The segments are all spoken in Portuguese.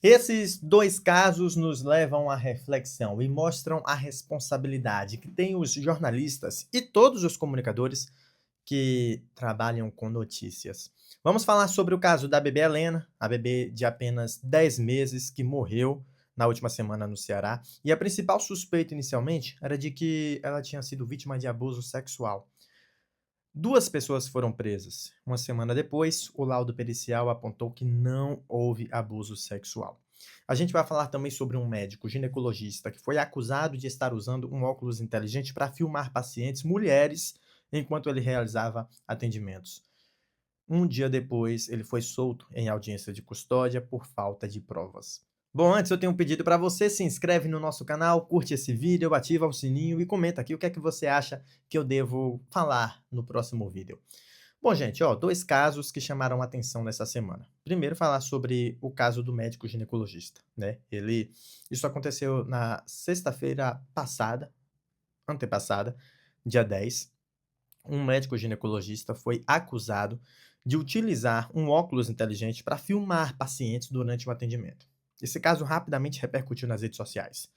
Esses dois casos nos levam à reflexão e mostram a responsabilidade que têm os jornalistas e todos os comunicadores que trabalham com notícias. Vamos falar sobre o caso da bebê Helena, a bebê de apenas 10 meses que morreu na última semana no Ceará. E a principal suspeita inicialmente era de que ela tinha sido vítima de abuso sexual. Duas pessoas foram presas. Uma semana depois, o laudo pericial apontou que não houve abuso sexual. A gente vai falar também sobre um médico ginecologista que foi acusado de estar usando um óculos inteligente para filmar pacientes mulheres enquanto ele realizava atendimentos. Um dia depois, ele foi solto em audiência de custódia por falta de provas. Bom, antes eu tenho um pedido para você, se inscreve no nosso canal, curte esse vídeo, ativa o sininho e comenta aqui o que é que você acha que eu devo falar no próximo vídeo. Bom, gente, ó, dois casos que chamaram a atenção nessa semana. Primeiro, falar sobre o caso do médico ginecologista, né? Isso aconteceu na sexta-feira passada, antepassada, dia 10. Um médico ginecologista foi acusado de utilizar um óculos inteligente para filmar pacientes durante o atendimento. Esse caso rapidamente repercutiu nas redes sociais.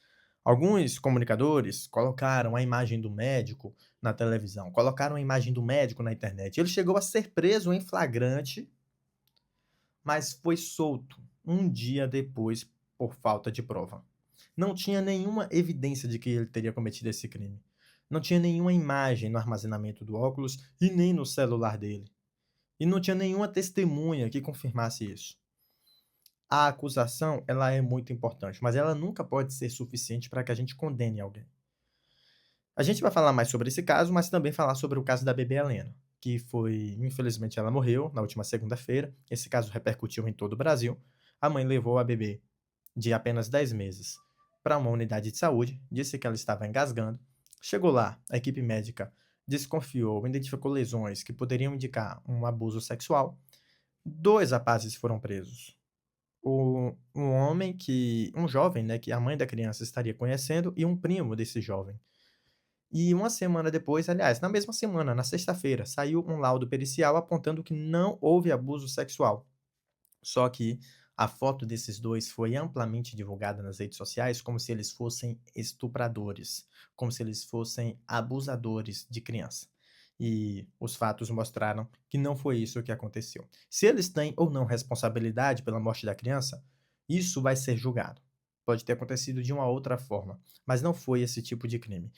Alguns comunicadores colocaram a imagem do médico na televisão, colocaram a imagem do médico na internet. Ele chegou a ser preso em flagrante, mas foi solto um dia depois por falta de prova. Não tinha nenhuma evidência de que ele teria cometido esse crime. Não tinha nenhuma imagem no armazenamento do óculos e nem no celular dele. E não tinha nenhuma testemunha que confirmasse isso. A acusação, ela é muito importante, mas ela nunca pode ser suficiente para que a gente condene alguém. A gente vai falar mais sobre esse caso, mas também falar sobre o caso da bebê Helena, que foi, infelizmente, ela morreu na última segunda-feira. Esse caso repercutiu em todo o Brasil. A mãe levou a bebê de apenas 10 meses para uma unidade de saúde, disse que ela estava engasgando. Chegou lá, a equipe médica desconfiou, identificou lesões que poderiam indicar um abuso sexual. Dois rapazes foram presos. Um homem um jovem, né, que a mãe da criança estaria conhecendo, e um primo desse jovem. E uma semana depois, aliás, na mesma semana, na sexta-feira, saiu um laudo pericial apontando que não houve abuso sexual. Só que a foto desses dois foi amplamente divulgada nas redes sociais como se eles fossem estupradores, como se eles fossem abusadores de criança. E os fatos mostraram que não foi isso que aconteceu. Se eles têm ou não responsabilidade pela morte da criança, isso vai ser julgado. Pode ter acontecido de uma outra forma, mas não foi esse tipo de crime.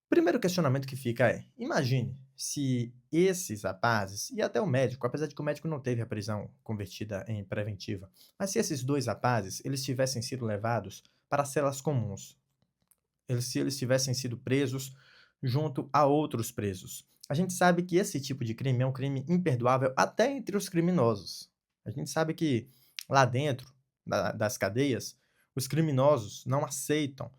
Primeiro questionamento que fica é: imagine se esses rapazes, e até o médico, apesar de que o médico não teve a prisão convertida em preventiva, mas se esses dois rapazes, eles tivessem sido levados para celas comuns, se eles tivessem sido presos junto a outros presos. A gente sabe que esse tipo de crime é um crime imperdoável até entre os criminosos. A gente sabe que lá dentro das cadeias, os criminosos não aceitam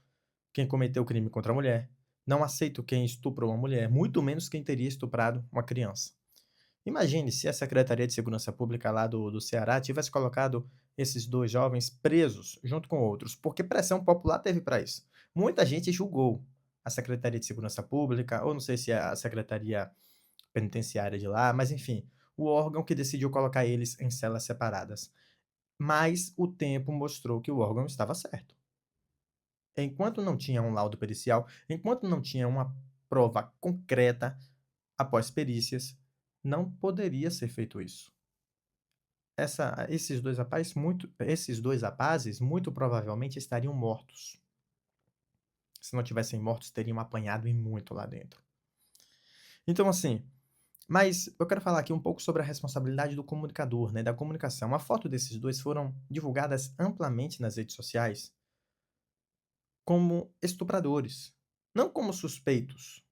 quem cometeu crime contra a mulher, não aceito quem estuprou uma mulher, muito menos quem teria estuprado uma criança. Imagine se a Secretaria de Segurança Pública lá do Ceará tivesse colocado esses dois jovens presos junto com outros, porque pressão popular teve para isso. Muita gente julgou a Secretaria de Segurança Pública, ou não sei se é a Secretaria Penitenciária de lá, mas enfim, o órgão que decidiu colocar eles em celas separadas. Mas o tempo mostrou que o órgão estava certo. Enquanto não tinha um laudo pericial, enquanto não tinha uma prova concreta após perícias, não poderia ser feito isso. Esses dois rapazes muito provavelmente estariam mortos. Se não tivessem mortos, teriam apanhado e muito lá dentro. Então, assim, mas eu quero falar aqui um pouco sobre a responsabilidade do comunicador, né, da comunicação. A foto desses dois foram divulgadas amplamente nas redes sociais como estupradores, não como suspeitos,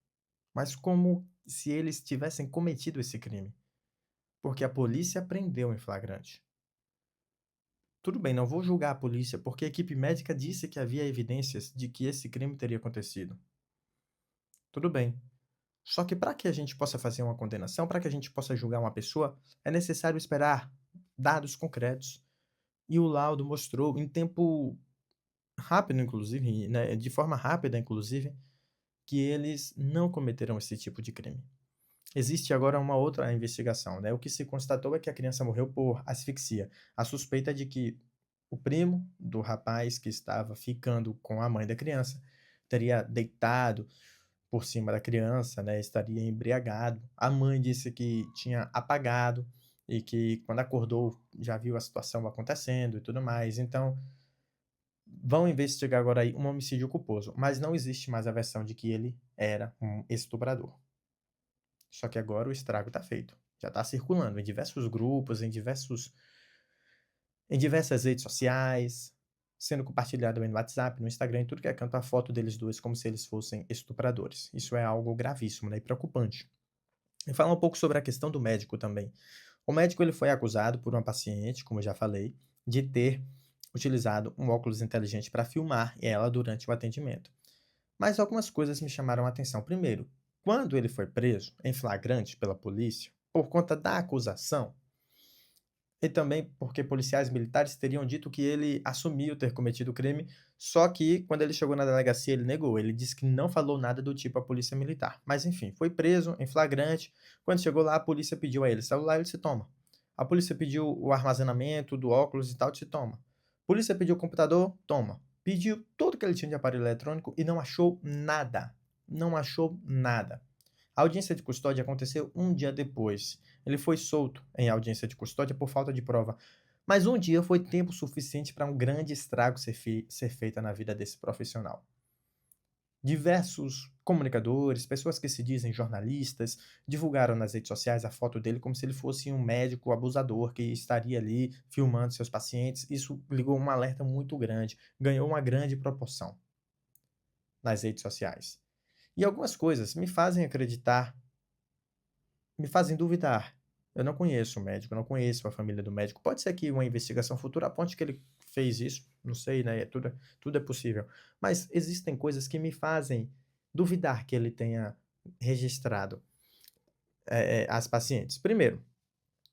mas como se eles tivessem cometido esse crime, porque a polícia prendeu em flagrante. Tudo bem, não vou julgar a polícia, porque a equipe médica disse que havia evidências de que esse crime teria acontecido. Tudo bem. Só que para que a gente possa fazer uma condenação, para que a gente possa julgar uma pessoa, é necessário esperar dados concretos. E o laudo mostrou em tempo rápido, inclusive, né, de forma rápida, inclusive, que eles não cometeram esse tipo de crime. Existe agora uma outra investigação, né? O que se constatou é que a criança morreu por asfixia. A suspeita é de que O primo do rapaz que estava ficando com a mãe da criança teria deitado por cima da criança, né, estaria embriagado. A mãe disse que tinha apagado e que quando acordou já viu a situação acontecendo e tudo mais. Então, vão investigar agora aí um homicídio culposo, mas não existe mais a versão de que ele era um estuprador. Só que agora o estrago está feito. Já está circulando em diversos grupos, em diversas redes sociais, sendo compartilhado também no WhatsApp, no Instagram, em tudo que é canto, a foto deles 2 como se eles fossem estupradores. Isso é algo gravíssimo, né, e preocupante. E falar um pouco sobre a questão do médico também. O médico ele foi acusado por uma paciente, como eu já falei, de ter utilizado um óculos inteligente para filmar ela durante o atendimento. Mas algumas coisas me chamaram a atenção. Primeiro, quando ele foi preso em flagrante pela polícia, por conta da acusação, e também porque policiais militares teriam dito que ele assumiu ter cometido o crime, só que quando ele chegou na delegacia ele negou, ele disse que não falou nada do tipo à polícia militar. Mas enfim, foi preso em flagrante, quando chegou lá a polícia pediu a ele celular, ele se toma. A polícia pediu o armazenamento do óculos e tal, se toma. Polícia pediu o computador, toma. Pediu tudo que ele tinha de aparelho eletrônico e não achou nada. Não achou nada. A audiência de custódia aconteceu um dia depois. Ele foi solto em audiência de custódia por falta de prova. Mas um dia foi tempo suficiente para um grande estrago ser feito na vida desse profissional. Diversos comunicadores, pessoas que se dizem jornalistas, divulgaram nas redes sociais a foto dele como se ele fosse um médico abusador que estaria ali filmando seus pacientes. Isso ligou um alerta muito grande, ganhou uma grande proporção nas redes sociais. E algumas coisas me fazem acreditar, me fazem duvidar. Eu não conheço o médico, eu não conheço a família do médico. Pode ser que uma investigação futura aponte que ele fez isso, não sei, né? Tudo é possível. Mas existem coisas que me fazem duvidar que ele tenha registrado as pacientes. Primeiro,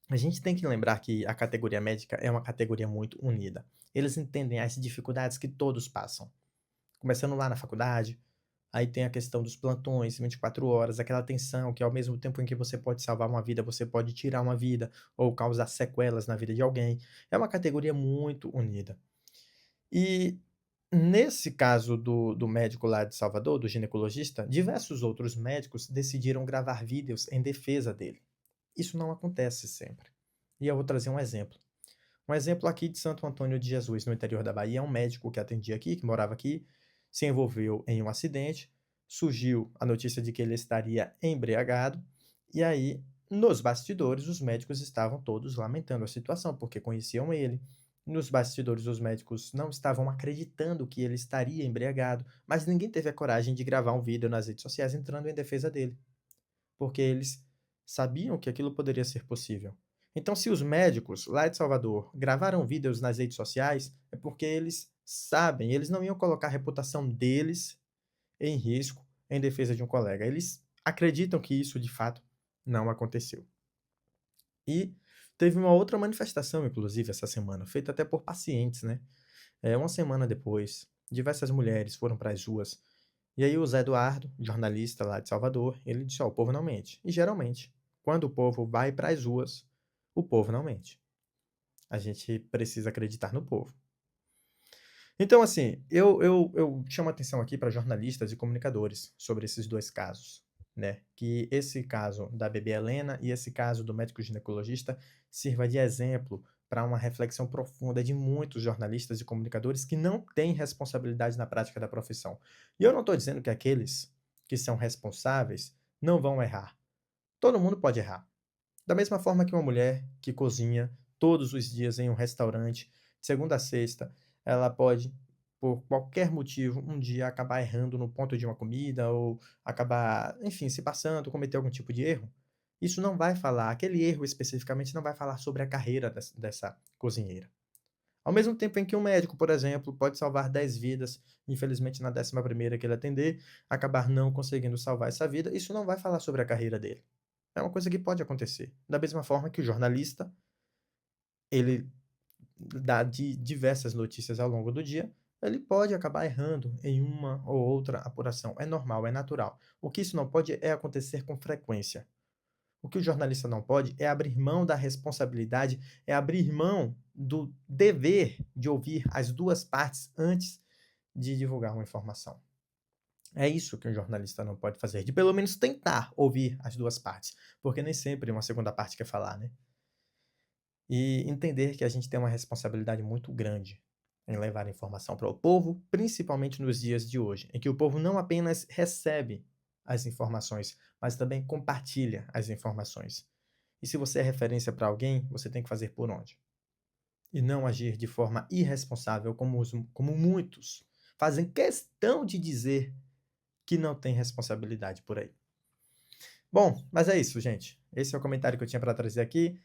a gente tem que lembrar que a categoria médica é uma categoria muito unida. Eles entendem as dificuldades que todos passam. Começando lá na faculdade, aí tem a questão dos plantões, 24 horas, aquela tensão que ao mesmo tempo em que você pode salvar uma vida, você pode tirar uma vida ou causar sequelas na vida de alguém. É uma categoria muito unida. E nesse caso do médico lá de Salvador, do ginecologista, diversos outros médicos decidiram gravar vídeos em defesa dele. Isso não acontece sempre. E eu vou trazer um exemplo. Um exemplo aqui de Santo Antônio de Jesus, no interior da Bahia, um médico que atendia aqui, que morava aqui, se envolveu em um acidente, surgiu a notícia de que ele estaria embriagado, e aí, nos bastidores, os médicos estavam todos lamentando a situação, porque conheciam ele. Nos bastidores, os médicos não estavam acreditando que ele estaria embriagado, mas ninguém teve a coragem de gravar um vídeo nas redes sociais entrando em defesa dele, porque eles sabiam que aquilo poderia ser possível. Então, se os médicos lá de Salvador gravaram vídeos nas redes sociais, é porque eles sabem, eles não iam colocar a reputação deles em risco em defesa de um colega. Eles acreditam que isso de fato não aconteceu. E teve uma outra manifestação, inclusive, essa semana, feita até por pacientes, né? Uma semana depois, diversas mulheres foram para as ruas. E aí o Zé Eduardo, jornalista lá de Salvador, ele disse: "Ó, o povo não mente". E geralmente, quando o povo vai para as ruas, o povo não mente. A gente precisa acreditar no povo. Então, assim, eu chamo atenção aqui para jornalistas e comunicadores sobre esses 2 casos, né, que esse caso da bebê Helena e esse caso do médico ginecologista sirva de exemplo para uma reflexão profunda de muitos jornalistas e comunicadores que não têm responsabilidade na prática da profissão. E eu não estou dizendo que aqueles que são responsáveis não vão errar. Todo mundo pode errar. Da mesma forma que uma mulher que cozinha todos os dias em um restaurante, de segunda a sexta, ela pode, por qualquer motivo, um dia acabar errando no ponto de uma comida ou acabar, enfim, se passando, cometer algum tipo de erro. Isso não vai falar, aquele erro especificamente não vai falar sobre a carreira dessa cozinheira. Ao mesmo tempo em que um médico, por exemplo, pode salvar 10 vidas, infelizmente na 11ª que ele atender, acabar não conseguindo salvar essa vida, isso não vai falar sobre a carreira dele. É uma coisa que pode acontecer. Da mesma forma que o jornalista, ele dá diversas notícias ao longo do dia, ele pode acabar errando em uma ou outra apuração. É normal, é natural. O que isso não pode é acontecer com frequência. O que o jornalista não pode é abrir mão da responsabilidade, é abrir mão do dever de ouvir as 2 partes antes de divulgar uma informação. É isso que um jornalista não pode fazer, de pelo menos tentar ouvir as 2 partes, porque nem sempre uma segunda parte quer falar, né. E entender que a gente tem uma responsabilidade muito grande em levar informação para o povo, principalmente nos dias de hoje, em que o povo não apenas recebe as informações, mas também compartilha as informações. E se você é referência para alguém, você tem que fazer por onde? E não agir de forma irresponsável como muitos fazem questão de dizer que não tem responsabilidade por aí. Bom, mas é isso, gente. Esse é o comentário que eu tinha para trazer aqui.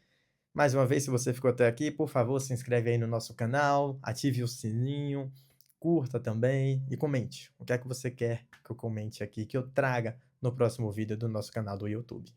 Mais uma vez, se você ficou até aqui, por favor, se inscreve aí no nosso canal, ative o sininho, curta também e comente. O que é que você quer que eu comente aqui, que eu traga no próximo vídeo do nosso canal do YouTube.